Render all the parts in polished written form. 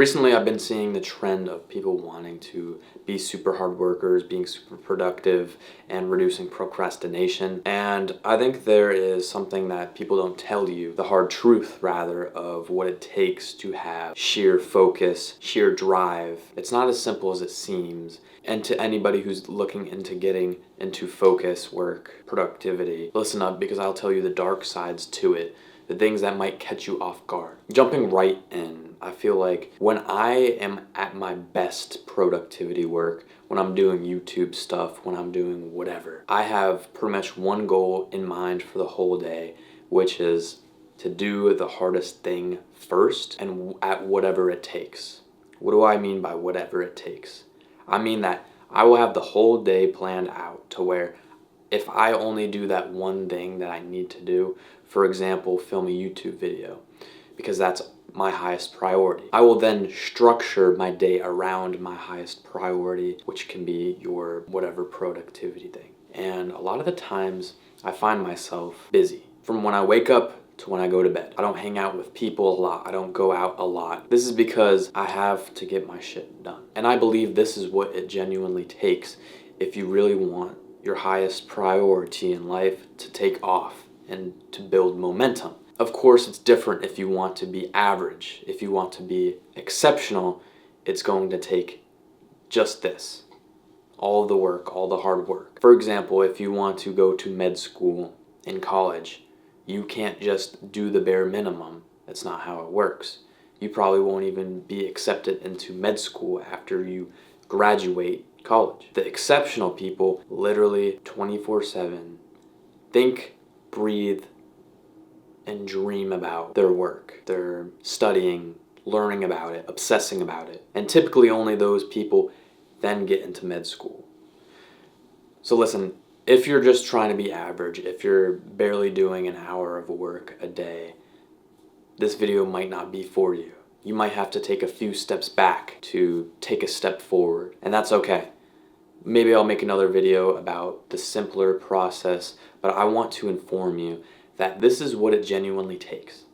Recently, I've been seeing the trend of people wanting to be super hard workers, being super productive, and reducing procrastination. And I think there is something that people don't tell you, the hard truth, rather, of what it takes to have sheer focus, sheer drive. It's not as simple as it seems. And to anybody who's looking into getting into focus, work, productivity, listen up, because I'll tell you the dark sides to it, the things that might catch you off guard. Jumping right in, I feel like when I am at my best productivity work, when I'm doing YouTube stuff, when I'm doing whatever, I have pretty much one goal in mind for the whole day, which is to do the hardest thing first and at whatever it takes. What do I mean by whatever it takes? I mean that I will have the whole day planned out to where if I only do that one thing that I need to do, for example, film a YouTube video, because that's my highest priority, I will then structure my day around my highest priority, which can be your whatever productivity thing. And a lot of the times I find myself busy from when I wake up to when I go to bed. I don't hang out with people a lot. I don't go out a lot. This is because I have to get my shit done. And I believe this is what it genuinely takes if you really want your highest priority in life to take off and to build momentum. Of course, it's different if you want to be average. If you want to be exceptional, it's going to take just this. All the work, all the hard work. For example, if you want to go to med school in college, you can't just do the bare minimum. That's not how it works. You probably won't even be accepted into med school after you graduate college. The exceptional people literally 24/7 think, breathe, and dream about their work. They're studying, learning about it, obsessing about it. And typically only those people then get into med school. So listen, if you're just trying to be average, if you're barely doing an hour of work a day, this video might not be for you. You might have to take a few steps back to take a step forward, and that's okay. Maybe I'll make another video about the simpler process, but I want to inform you that this is what it genuinely takes.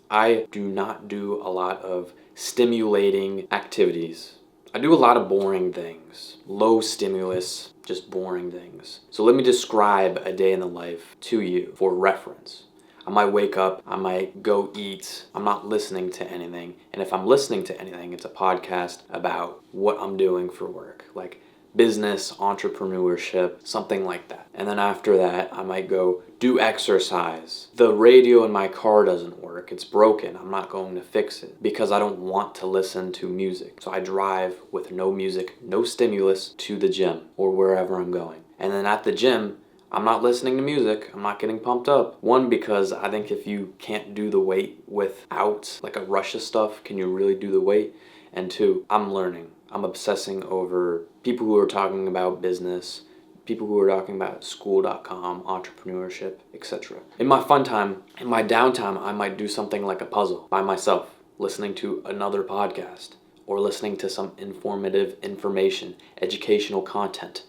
I do not do a lot of stimulating activities. I do a lot of boring things, low stimulus, just boring things. So let me describe a day in the life to you for reference. I might wake up, I might go eat, I'm not listening to anything. And if I'm listening to anything, it's a podcast about what I'm doing for work, like business, entrepreneurship, something like that. And then after that, I might go do exercise. The radio in my car doesn't work, it's broken. I'm not going to fix it because I don't want to listen to music. So I drive with no music, no stimulus to the gym or wherever I'm going. And then at the gym, I'm not listening to music, I'm not getting pumped up. One, because I think if you can't do the weight without like a rush of stuff, can you really do the weight? And two, I'm learning. I'm obsessing over people who are talking about business, people who are talking about school.com, entrepreneurship, etc. In my fun time, in my downtime, I might do something like a puzzle by myself, listening to another podcast, or listening to some informative information, educational content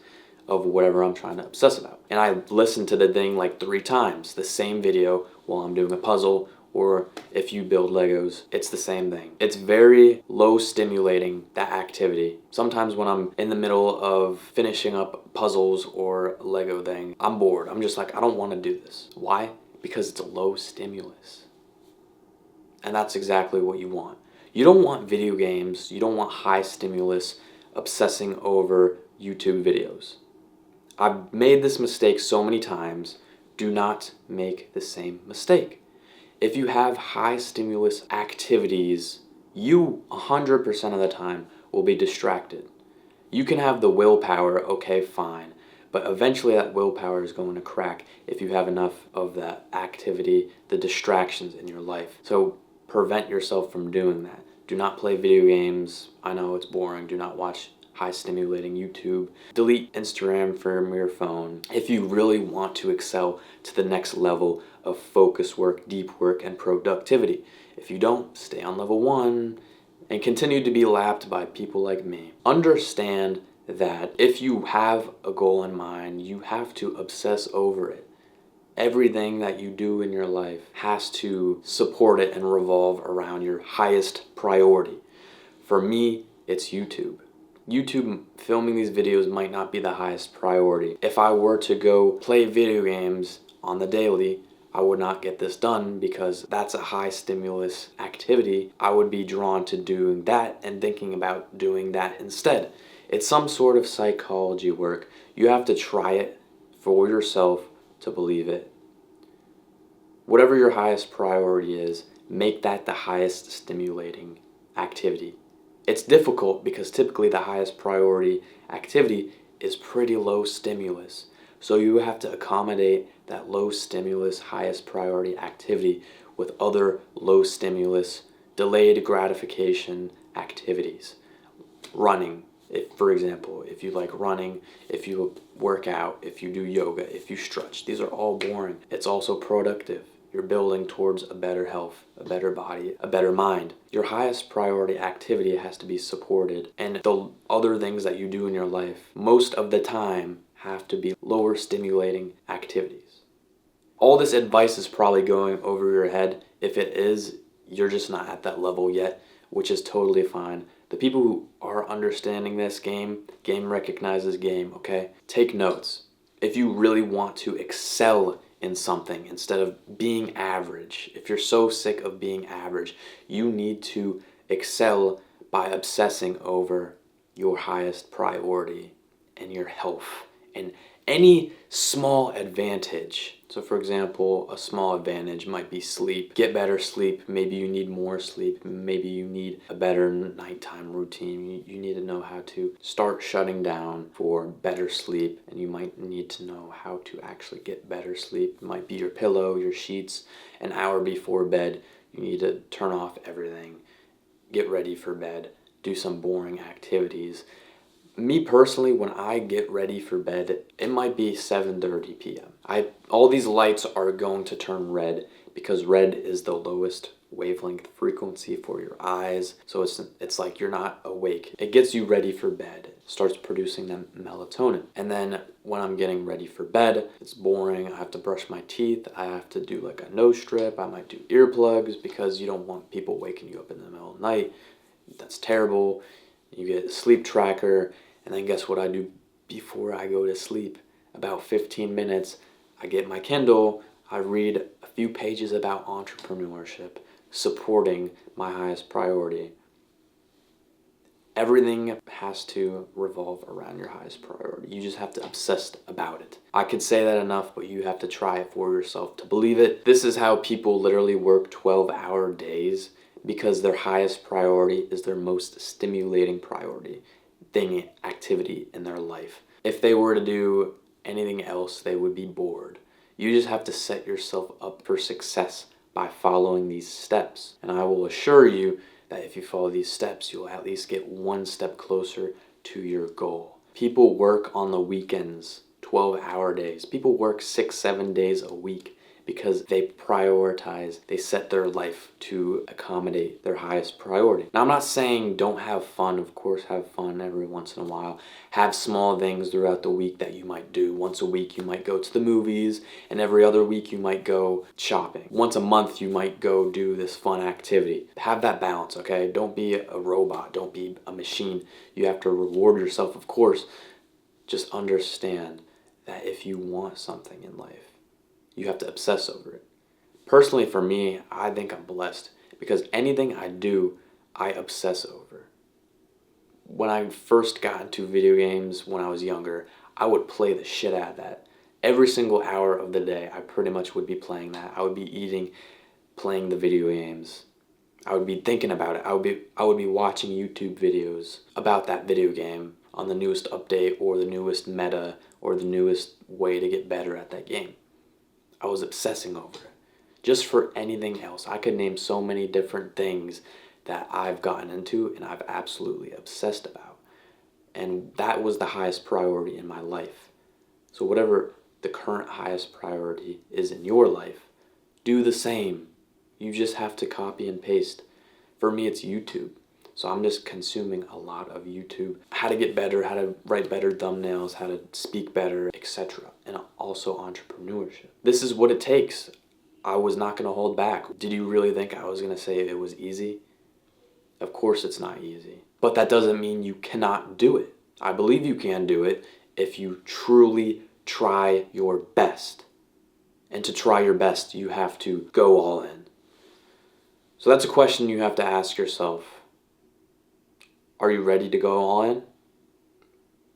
of whatever I'm trying to obsess about. And I listen to the thing like 3 times, the same video while I'm doing a puzzle, or if you build Legos, it's the same thing. It's very low stimulating, that activity. Sometimes when I'm in the middle of finishing up puzzles or a Lego thing, I'm bored. I'm just like, I don't want to do this. Why? Because it's a low stimulus. And that's exactly what you want. You don't want video games, you don't want high stimulus obsessing over YouTube videos. I've made this mistake so many times. Do not make the same mistake. If you have high stimulus activities, you 100% of the time will be distracted. You can have the willpower, okay, fine, but eventually that willpower is going to crack if you have enough of that activity, the distractions in your life. So prevent yourself from doing that. Do not play video games. I know it's boring. Do not watch high stimulating YouTube. Delete Instagram from your phone. If you really want to excel to the next level of focus work, deep work, and productivity. If you don't, stay on level 1 and continue to be lapped by people like me. Understand that if you have a goal in mind, you have to obsess over it. Everything that you do in your life has to support it and revolve around your highest priority. For me, it's YouTube. YouTube filming these videos might not be the highest priority. If I were to go play video games on the daily, I would not get this done because that's a high stimulus activity. I would be drawn to doing that and thinking about doing that instead. It's some sort of psychology work. You have to try it for yourself to believe it. Whatever your highest priority is, make that the highest stimulating activity. It's difficult because typically the highest priority activity is pretty low stimulus. So you have to accommodate that low stimulus, highest priority activity with other low stimulus, delayed gratification activities. Running, for example, if you like running, if you work out, if you do yoga, if you stretch, these are all boring. It's also productive. You're building towards a better health, a better body, a better mind. Your highest priority activity has to be supported, and the other things that you do in your life, most of the time, have to be lower stimulating activities. All this advice is probably going over your head. If it is, you're just not at that level yet, which is totally fine. The people who are understanding this game recognizes game, okay? Take notes. If you really want to excel in something instead of being average, if you're so sick of being average, you need to excel by obsessing over your highest priority and your health and any small advantage. So for example, a small advantage might be sleep. Get better sleep. Maybe you need more sleep. Maybe you need a better nighttime routine. You need to know how to start shutting down for better sleep, and you might need to know how to actually get better sleep. It might be your pillow, your sheets. An hour before bed, you need to turn off everything, get ready for bed, do some boring activities. Me personally, when I get ready for bed, it might be 7:30 p.m. All these lights are going to turn red because red is the lowest wavelength frequency for your eyes. So it's like you're not awake. It gets you ready for bed, starts producing that melatonin. And then when I'm getting ready for bed, it's boring. I have to brush my teeth. I have to do like a nose strip. I might do earplugs because you don't want people waking you up in the middle of the night. That's terrible. You get a sleep tracker. And then guess what I do before I go to sleep? About 15 minutes, I get my Kindle, I read a few pages about entrepreneurship, supporting my highest priority. Everything has to revolve around your highest priority. You just have to obsess about it. I could say that enough, but you have to try it for yourself to believe it. This is how people literally work 12-hour days because their highest priority is their most stimulating priority. Activity in their life. If they were to do anything else, they would be bored. You just have to set yourself up for success by following these steps. And I will assure you that if you follow these steps, you'll at least get one step closer to your goal. People work on the weekends, 12-hour days. People work 6-7 days a week because they prioritize, they set their life to accommodate their highest priority. Now, I'm not saying don't have fun. Of course, have fun every once in a while. Have small things throughout the week that you might do. Once a week, you might go to the movies, and every other week, you might go shopping. Once a month, you might go do this fun activity. Have that balance, okay? Don't be a robot. Don't be a machine. You have to reward yourself, of course. Just understand that if you want something in life, you have to obsess over it. Personally, for me, I think I'm blessed because anything I do, I obsess over. When I first got into video games when I was younger, I would play the shit out of that. Every single hour of the day, I pretty much would be playing that. I would be eating, playing the video games. I would be thinking about it. I would be watching YouTube videos about that video game on the newest update or the newest meta or the newest way to get better at that game. I was obsessing over it. Just for anything else, I could name so many different things that I've gotten into and I've absolutely obsessed about. And that was the highest priority in my life. So whatever the current highest priority is in your life, do the same. You just have to copy and paste. For me, it's YouTube. So I'm just consuming a lot of YouTube. How to get better, how to write better thumbnails, how to speak better, etc. And also entrepreneurship. This is what it takes. I was not going to hold back. Did you really think I was going to say it was easy? Of course it's not easy. But that doesn't mean you cannot do it. I believe you can do it if you truly try your best. And to try your best, you have to go all in. So that's a question you have to ask yourself. Are you ready to go all in?